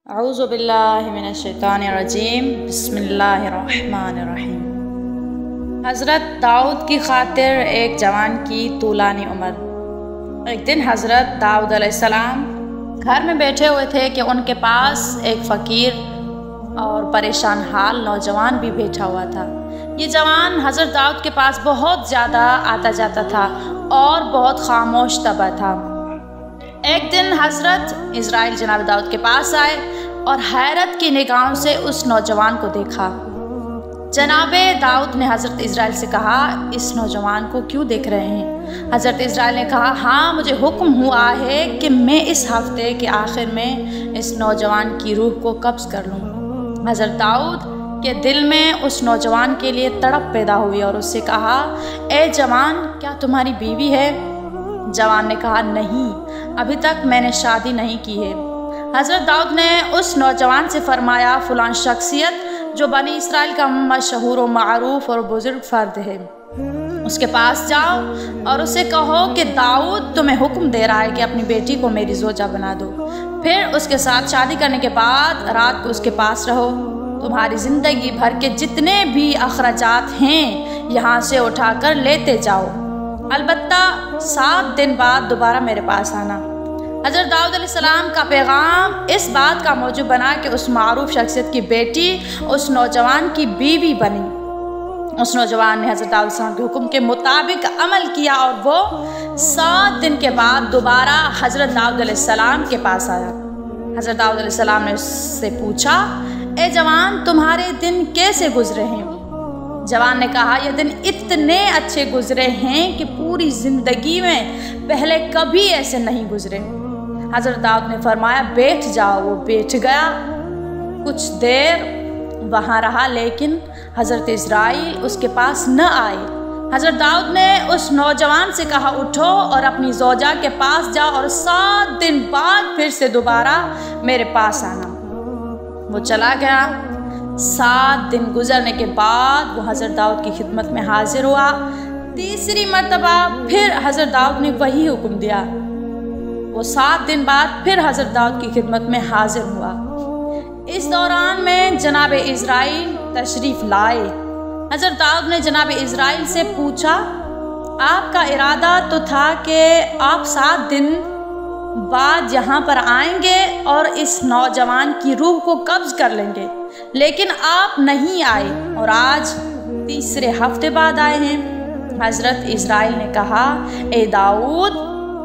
औज़ु बिल्लाहि मिनश्शैतानिर्रजीम बिस्मिल्लाहिर्रहमानिर्रहीम। हज़रत दाऊद की खातिर एक जवान की तूलानी उम्र। एक दिन हज़रत दाऊद अलैहिस्सलाम घर में बैठे हुए थे कि उनके पास एक फ़कीर और परेशान हाल नौजवान भी बैठा हुआ था। ये जवान हज़रत दाऊद के पास बहुत ज़्यादा आता जाता था और बहुत खामोश तबा था। एक दिन हज़रत इज़राइल जनाब दाऊद के पास आए और हैरत की निगाहों से उस नौजवान को देखा। जनाब दाऊद ने हज़रत इज़राइल से कहा, इस नौजवान को क्यों देख रहे हैं? हज़रत इज़राइल ने कहा, हाँ, मुझे हुक्म हुआ है कि मैं इस हफ्ते के आखिर में इस नौजवान की रूह को कब्ज़ कर लूँ। हज़रत दाऊद के दिल में उस नौजवान के लिए तड़प पैदा हुई और उससे कहा, ए जवान, क्या तुम्हारी बीवी है? जवान ने कहा, नहीं, अभी तक मैंने शादी नहीं की है। हज़रत दाऊद ने उस नौजवान से फरमाया, फ़लाँ शख्सियत जो बनी इसराइल का मशहूर व मारूफ और बुज़ुर्ग फ़र्द है, उसके पास जाओ और उसे कहो कि दाऊद तुम्हें हुक्म दे रहा है कि अपनी बेटी को मेरी ज़ोजा बना दो। फिर उसके साथ शादी करने के बाद रात को उसके पास रहो। तुम्हारी ज़िंदगी भर के जितने भी अखराजात हैं यहाँ से उठाकर लेते जाओ, अलबत्ता 7 दिन बाद दोबारा मेरे पास आना। हज़रत दाऊद अलैहिस्सलाम का पैगाम इस बात का मौजू बना कि उस मारूफ शख्सियत की बेटी उस नौजवान की बीवी बनी। उस नौजवान ने हज़रत दाऊद अलैहिस्सलाम के हुक्म के मुताबिक अमल किया और वो 7 दिन के बाद दोबारा हज़रत दाऊद अलैहिस्सलाम के पास आया। हज़रत दाऊद अलैहिस्सलाम ने उससे पूछा, ए जवान, तुम्हारे दिन कैसे गुजरे हैं? जवान ने कहा, ये दिन इतने अच्छे गुजरे हैं कि पूरी ज़िंदगी में पहले कभी ऐसे नहीं गुजरे। हज़रत दाऊद ने फरमाया, बैठ जाओ। वो बैठ गया, कुछ देर वहाँ रहा, लेकिन हज़रत इज़राइल उसके पास न आए। हज़रत दाऊद ने उस नौजवान से कहा, उठो और अपनी ज़ौजा के पास जाओ और 7 दिन बाद फिर से दोबारा मेरे पास आना। वो चला गया। 7 दिन गुजरने के बाद वो हज़रत दाऊद की खिदमत में हाजिर हुआ। तीसरी मर्तबा फिर हज़रत दाऊद ने वही हुक्म दिया। वो 7 दिन बाद फिर हज़रत दाऊद की खिदमत में हाजिर हुआ। इस दौरान में जनाब इज़राइल तशरीफ़ लाए। हज़रत दाऊद ने जनाब इज़राइल से पूछा, आपका इरादा तो था कि आप 7 दिन बाद यहाँ पर आएंगे और इस नौजवान की रूह को कब्ज़ कर लेंगे, लेकिन आप नहीं आए और आज तीसरे हफ्ते बाद आए हैं। हज़रत इज़राइल ने कहा, ए दाऊद,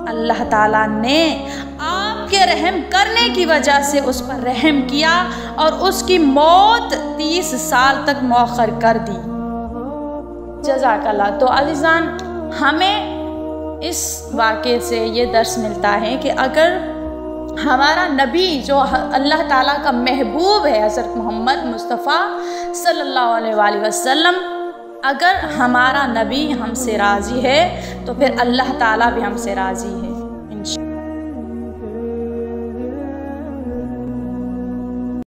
अल्लाह ताला ने आपके रहम करने की वजह से उस पर रहम किया और उसकी मौत 30 साल तक मौखर कर दी। जज़ाकल्लाह। तो अज़ीज़ान, हमें इस वाक़े से ये दर्स मिलता है कि अगर हमारा नबी जो अल्लाह ताला का महबूब है, हज़रत मोहम्मद मुस्तफ़ा सल्लल्लाहु अलैहि वसल्लम, अगर हमारा नबी हमसे राज़ी है तो फिर अल्लाह ताला भी हमसे राज़ी है।